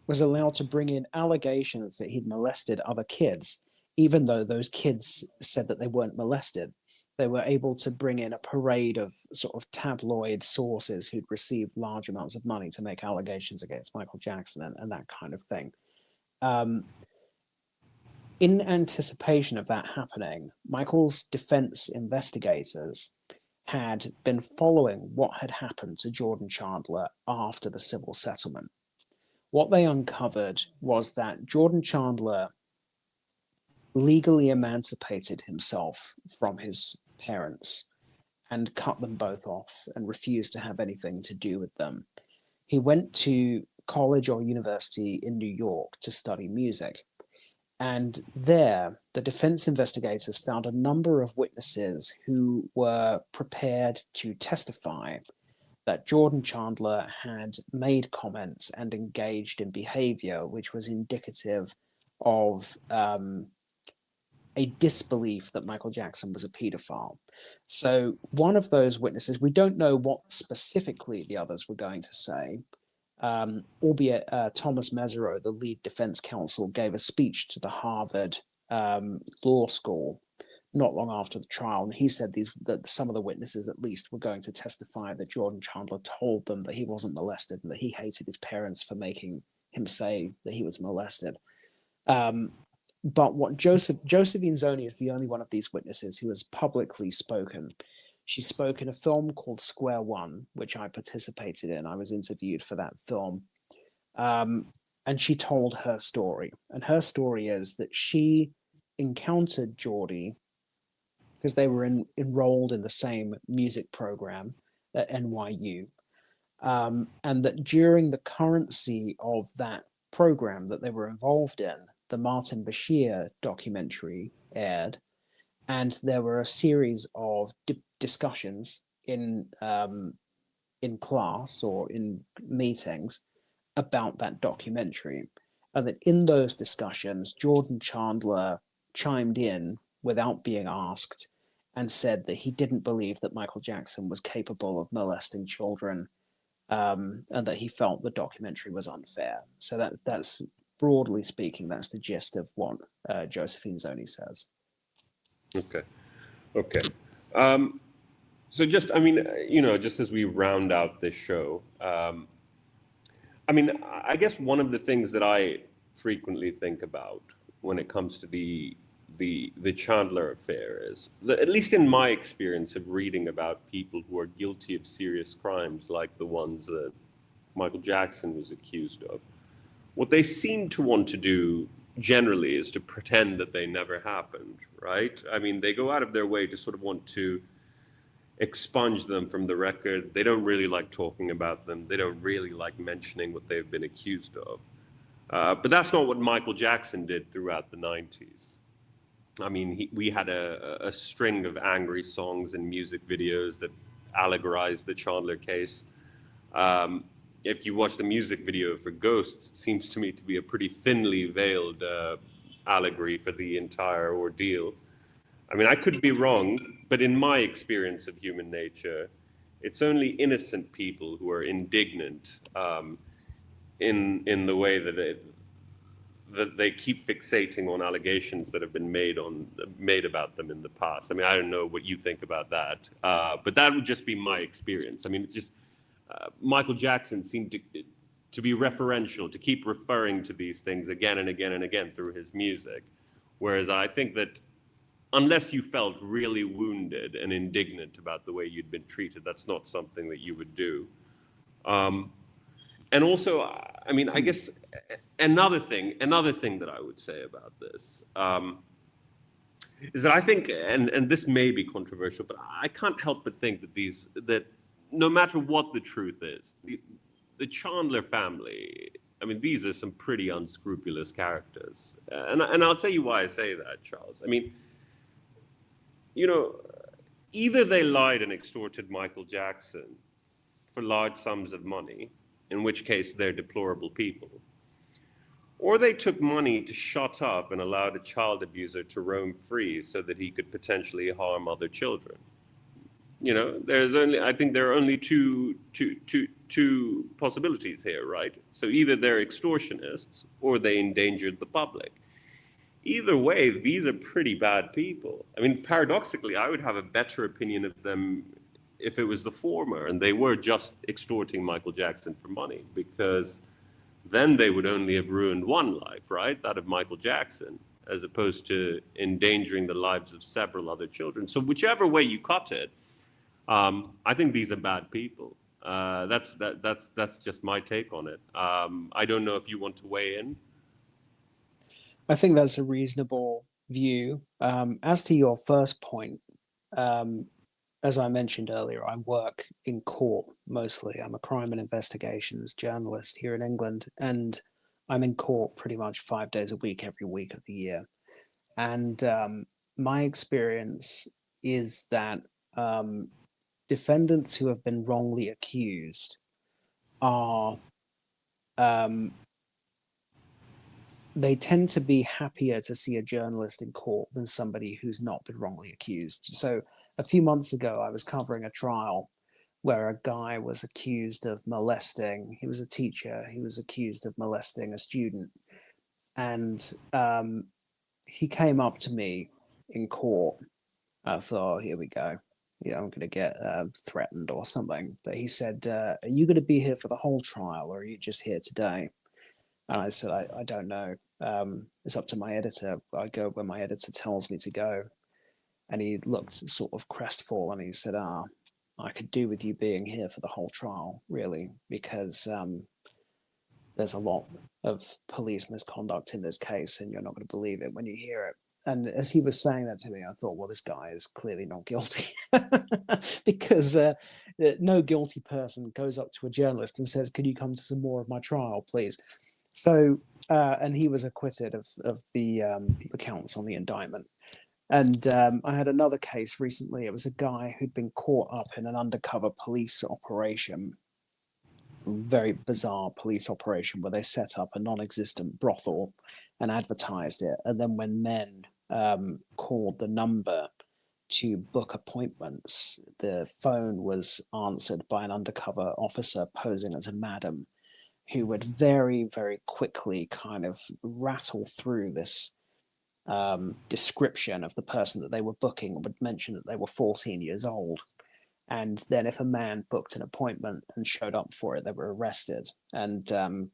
was allowed to bring in allegations that he'd molested other kids, even though those kids said that they weren't molested. They were able to bring in a parade of sort of tabloid sources who'd received large amounts of money to make allegations against Michael Jackson and that kind of thing. In anticipation of that happening, Michael's defense investigators had been following what had happened to Jordan Chandler after the civil settlement. What they uncovered was that Jordan Chandler legally emancipated himself from his parents and cut them both off and refused to have anything to do with them. He went to college or university in New York to study music. And there, the defense investigators found a number of witnesses who were prepared to testify that Jordan Chandler had made comments and engaged in behavior which was indicative of a disbelief that Michael Jackson was a pedophile. So one of those witnesses, we don't know what specifically the others were going to say, albeit Thomas Mesereau, the lead defense counsel, gave a speech to the Harvard Law School not long after the trial, and he said that some of the witnesses at least were going to testify that Jordan Chandler told them that he wasn't molested and that he hated his parents for making him say that he was molested. But what Josephine Zoni is the only one of these witnesses who has publicly spoken. She spoke in a film called Square One, which I participated in. I was interviewed for that film. And she told her story. And her story is that she encountered Jordy because they were enrolled in the same music program at NYU. And that during the currency of that program that they were involved in, the Martin Bashir documentary aired, and there were a series of discussions in class or in meetings about that documentary, and that in those discussions, Jordan Chandler chimed in without being asked and said that he didn't believe that Michael Jackson was capable of molesting children, and that he felt the documentary was unfair. So that's broadly speaking, that's the gist of what Josephine Zoni says. Okay. So just, just as we round out this show, I guess one of the things that I frequently think about when it comes to the Chandler Affair is that, at least in my experience of reading about people who are guilty of serious crimes like the ones that Michael Jackson was accused of, what they seem to want to do generally is to pretend that they never happened, right? I mean, they go out of their way to sort of want to expunge them from the record. They don't really like talking about them. They don't really like mentioning what they've been accused of. But that's not what Michael Jackson did throughout the 90s. I mean, we had a string of angry songs and music videos that allegorized the Chandler case. If you watch the music video for Ghosts, it seems to me to be a pretty thinly veiled allegory for the entire ordeal. I mean, I could be wrong, but in my experience of human nature, it's only innocent people who are indignant in the way that they keep fixating on allegations that have been made about them in the past. I mean, I don't know what you think about that, but that would just be my experience. I mean, it's just Michael Jackson seemed to be referential, to keep referring to these things again and again and again through his music, whereas I think that unless you felt really wounded and indignant about the way you'd been treated, that's not something that you would do. And also, I mean, I guess another thing that I would say about this is that I think, and this may be controversial, but I can't help but think that no matter what the truth is, the Chandler family, I mean, these are some pretty unscrupulous characters, and I'll tell you why I say that, Charles. I mean, you know, either they lied and extorted Michael Jackson for large sums of money, in which case they're deplorable people, or they took money to shut up and allowed a child abuser to roam free so that he could potentially harm other children. You know, I think there are only two possibilities here, right? So either they're extortionists or they endangered the public. Either way, these are pretty bad people. I mean, paradoxically, I would have a better opinion of them if it was the former and they were just extorting Michael Jackson for money, because then they would only have ruined one life, right? That of Michael Jackson, as opposed to endangering the lives of several other children. So whichever way you cut it, I think these are bad people. That's just my take on it. I don't know if you want to weigh in. I think that's a reasonable view. As to your first point, as I mentioned earlier, I work in court mostly. I'm a crime and investigations journalist here in England, and I'm in court pretty much 5 days a week, every week of the year. And my experience is that defendants who have been wrongly accused are they tend to be happier to see a journalist in court than somebody who's not been wrongly accused. So a few months ago, I was covering a trial where a guy was accused of molesting. He was a teacher. He was accused of molesting a student. And he came up to me in court. I thought, oh, here we go. Yeah, I'm going to get threatened or something. But he said, are you going to be here for the whole trial, or are you just here today? And I said, I don't know. It's up to my editor. I go where my editor tells me to go. And he looked sort of crestfallen. He said, I could do with you being here for the whole trial, really, because there's a lot of police misconduct in this case, and you're not going to believe it when you hear it. And as he was saying that to me, I thought, well, this guy is clearly not guilty, because no guilty person goes up to a journalist and says, could you come to some more of my trial, please? So, and he was acquitted of the counts on the indictment. And I had another case recently. It was a guy who'd been caught up in an undercover police operation, very bizarre police operation where they set up a non-existent brothel and advertised it. And then when men called the number to book appointments, the phone was answered by an undercover officer posing as a madam, who would very, very quickly kind of rattle through this description of the person that they were booking, and would mention that they were 14 years old. And then if a man booked an appointment and showed up for it, they were arrested. And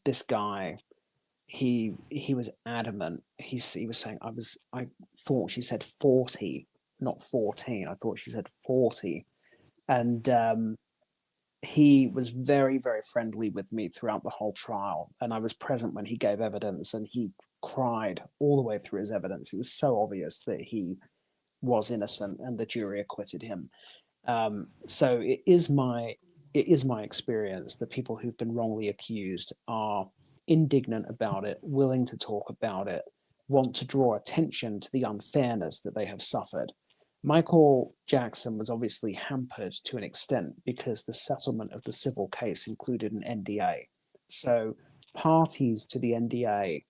this guy, he was adamant. He was saying, I thought she said 40, not 14. I thought she said 40. And he was very, very friendly with me throughout the whole trial. And I was present when he gave evidence, and he cried all the way through his evidence. It was so obvious that he was innocent, and the jury acquitted him. So it is my experience that people who've been wrongly accused are indignant about it, willing to talk about it, want to draw attention to the unfairness that they have suffered. Michael Jackson was obviously hampered to an extent because the settlement of the civil case included an NDA. So parties to the NDA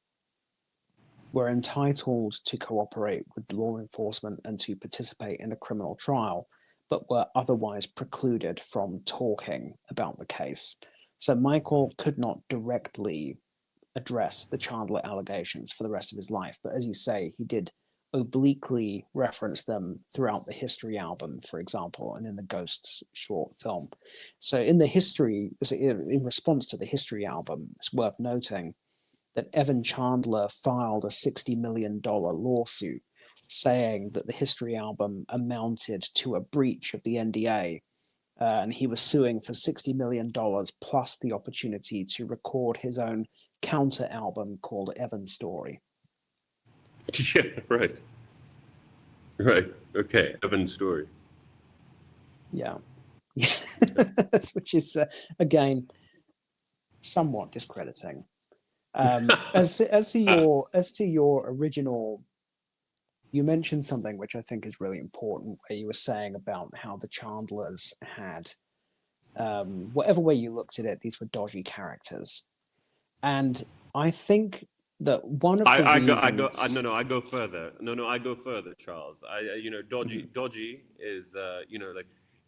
were entitled to cooperate with law enforcement and to participate in a criminal trial, but were otherwise precluded from talking about the case. So Michael could not directly address the Chandler allegations for the rest of his life. But as you say, he did obliquely reference them throughout the History album, for example, and in the Ghosts short film. So in response to the History album, it's worth noting that Evan Chandler filed a $60 million lawsuit saying that the History album amounted to a breach of the NDA, and he was suing for $60 million plus the opportunity to record his own counter album called Evan's Story. Yeah, right. Right. Okay. Evan's Story. Yeah. Which is, again, somewhat discrediting. As to your original, you mentioned something which I think is really important, where you were saying about how the Chandlers had, whatever way you looked at it, these were dodgy characters, and I think that one of the reasons I go further. No, I go further, Charles. Dodgy is,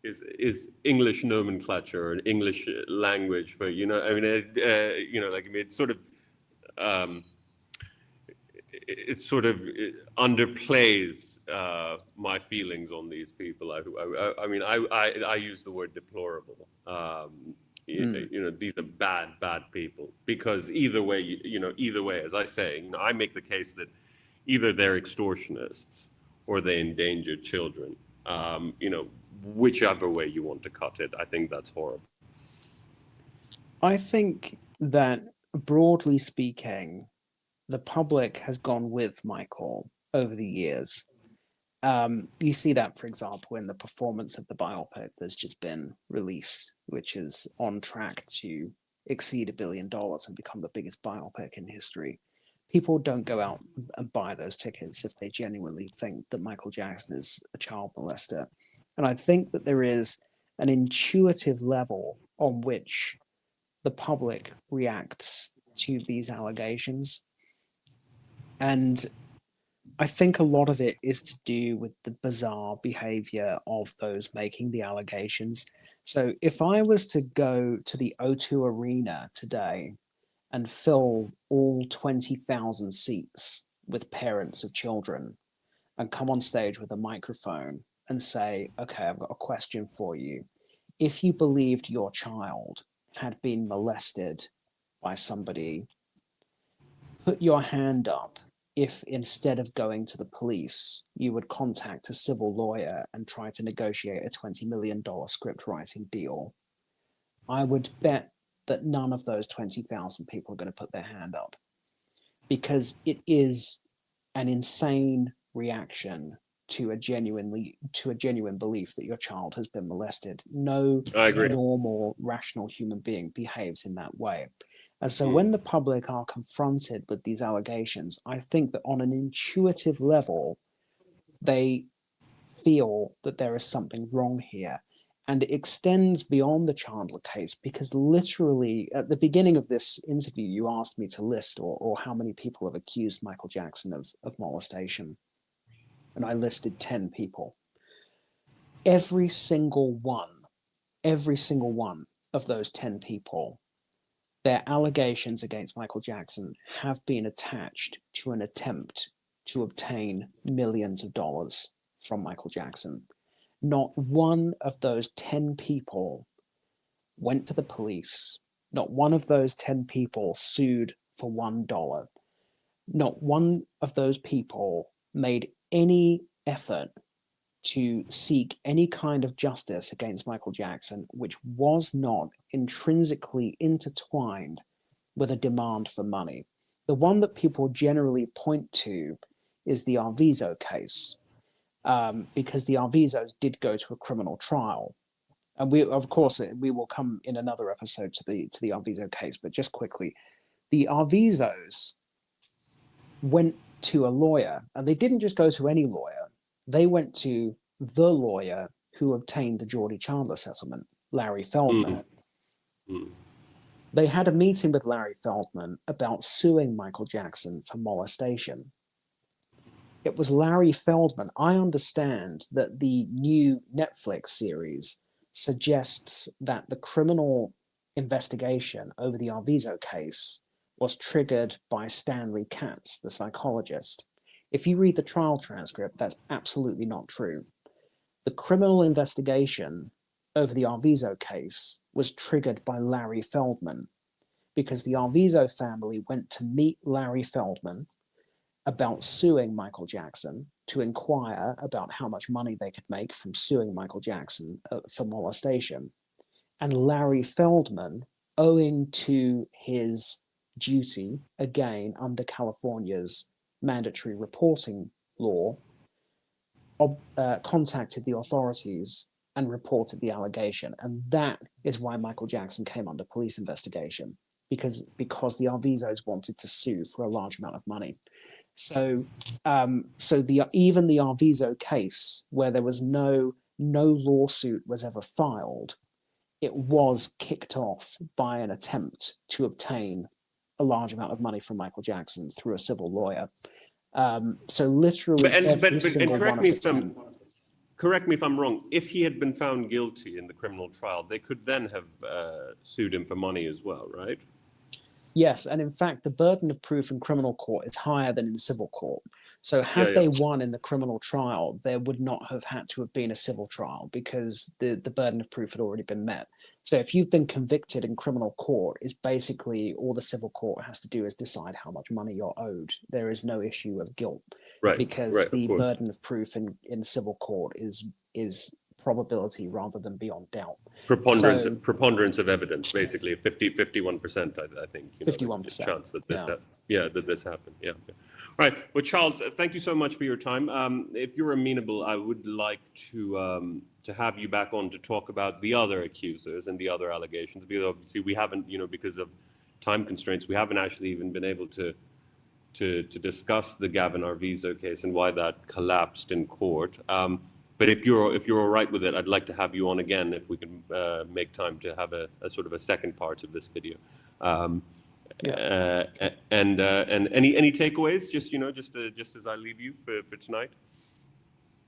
is English nomenclature and English language for, it's sort of, it sort of underplays my feelings on these people. I use the word deplorable. These are bad people, because either way, as I say, I make the case that either they're extortionists or they endanger children. Whichever way you want to cut it, I think that's horrible. I think that, broadly speaking, the public has gone with Michael over the years. You see that, for example, in the performance of the biopic that's just been released, which is on track to exceed $1 billion and become the biggest biopic in history. People don't go out and buy those tickets if they genuinely think that Michael Jackson is a child molester. And I think that there is an intuitive level on which the public reacts to these allegations. And I think a lot of it is to do with the bizarre behavior of those making the allegations. So if I was to go to the O2 Arena today and fill all 20,000 seats with parents of children and come on stage with a microphone and say, okay, I've got a question for you. If you believed your child had been molested by somebody, put your hand up if instead of going to the police, you would contact a civil lawyer and try to negotiate a $20 million script writing deal. I would bet that none of those 20,000 people are going to put their hand up, because it is an insane reaction to a genuine belief that your child has been molested. No normal, rational human being behaves in that way. And so when the public are confronted with these allegations, I think that on an intuitive level, they feel that there is something wrong here. And it extends beyond the Chandler case, because literally at the beginning of this interview, you asked me to list or how many people have accused Michael Jackson of molestation. And I listed 10 people. Every single one of those 10 people, their allegations against Michael Jackson have been attached to an attempt to obtain millions of dollars from Michael Jackson. Not one of those 10 people went to the police. Not one of those 10 people sued for $1. Not one of those people made any effort to seek any kind of justice against Michael Jackson, which was not intrinsically intertwined with a demand for money. The one that people generally point to is the Arvizo case. because the Arvizos did go to a criminal trial. And we, of course, we will come in another episode to the Arvizo case, but just quickly, the Arvizos went to a lawyer, and they didn't just go to any lawyer. They went to the lawyer who obtained the Geordie Chandler settlement, Larry Feldman. They had a meeting with Larry Feldman about suing Michael Jackson for molestation. It was Larry Feldman. I understand that the new Netflix series suggests that the criminal investigation over the Arvizo case was triggered by Stanley Katz, the psychologist. If you read the trial transcript, that's absolutely not true. The criminal investigation over the Arvizo case was triggered by Larry Feldman because the Arvizo family went to meet Larry Feldman about suing Michael Jackson to inquire about how much money they could make from suing Michael Jackson for molestation. And Larry Feldman, owing to his duty, again, under California's mandatory reporting law, contacted the authorities and reported the allegation. And that is why Michael Jackson came under police investigation, because the Arvizos wanted to sue for a large amount of money. So even the Arvizo case, where there was no lawsuit was ever filed, it was kicked off by an attempt to obtain a large amount of money from Michael Jackson through a civil lawyer. So literally every single one of the time. Correct me if I'm wrong. If he had been found guilty in the criminal trial, they could then have sued him for money as well, right? Yes, and in fact, the burden of proof in criminal court is higher than in civil court. So had they won in the criminal trial, there would not have had to have been a civil trial because the burden of proof had already been met. So if you've been convicted in criminal court, is basically all the civil court has to do is decide how much money you're owed. There is no issue of guilt, because the burden of proof in civil court is probability rather than beyond doubt. Preponderance of evidence, basically 51%, I think. 51% chance that this happened. Yeah. All right. Well, Charles, thank you so much for your time. If you're amenable, I would like to have you back on to talk about the other accusers and the other allegations, because obviously we haven't, because of time constraints, we haven't actually even been able to discuss the Gavin Arvizo case and why that collapsed in court. But if you're all right with it, I'd like to have you on again if we can make time to have a sort of a second part of this video. And any takeaways? Just as I leave you for tonight.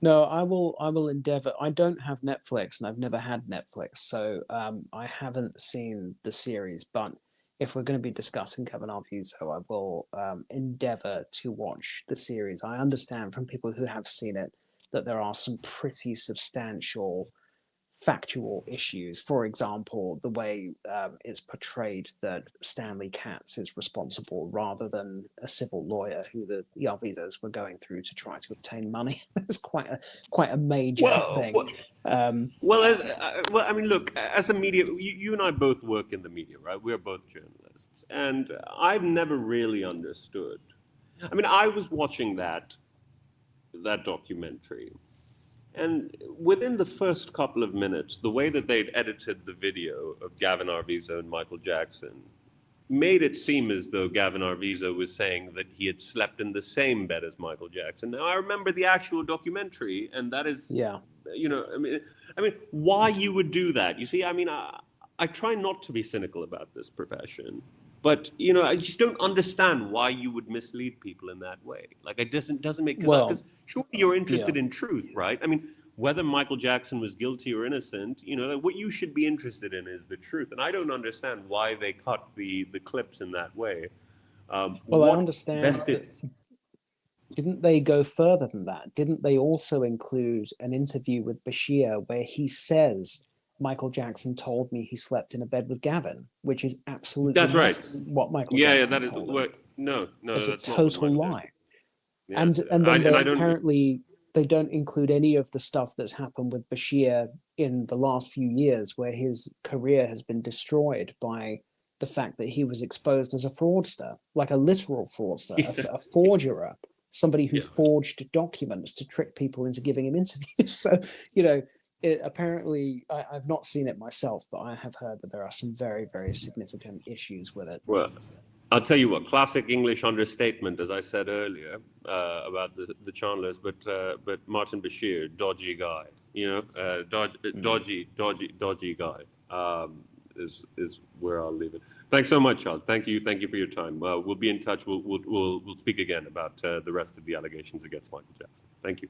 No, I will endeavor. I don't have Netflix, and I've never had Netflix, so I haven't seen the series. But if we're going to be discussing Gavin Arvizo, I will endeavor to watch the series. I understand from people who have seen it that there are some pretty substantial factual issues. For example, the way it's portrayed that Stanley Katz is responsible rather than a civil lawyer who the Arvizos were going through to try to obtain money. That's quite a major thing. I mean, look, as a media, you and I both work in the media, right? We're both journalists, and I've never really understood. I mean, I was watching that documentary, and within the first couple of minutes, the way that they'd edited the video of Gavin Arvizo and Michael Jackson made it seem as though Gavin Arvizo was saying that he had slept in the same bed as Michael Jackson. Now, I remember the actual documentary, and that is, I mean, why you would do that? You see, I mean, I try not to be cynical about this profession, but I just don't understand why you would mislead people in that way. Like, it doesn't make because surely you're interested in truth, right? I mean, whether Michael Jackson was guilty or innocent, what you should be interested in is the truth. And I don't understand why they cut the clips in that way. I understand. Didn't they go further than that? Didn't they also include an interview with Bashir where he says, Michael Jackson told me he slept in a bed with Gavin, which is absolutely what Michael Jackson told him. No, it's that's a total lie. Yes. And then apparently they don't include any of the stuff that's happened with Bashir in the last few years, where his career has been destroyed by the fact that he was exposed as a fraudster, like a literal fraudster, a forger. somebody who Yeah. forged documents to trick people into giving him interviews. So, you know, apparently, I've not seen it myself, but I have heard that there are some very, very significant issues with it. Well, I'll tell you what, classic English understatement, as I said earlier about the Chandlers, but Martin Bashir, dodgy guy, you know, dodgy guy is where I'll leave it. Thanks so much, Charles. Thank you for your time. We'll be in touch. We'll speak again about the rest of the allegations against Michael Jackson. Thank you.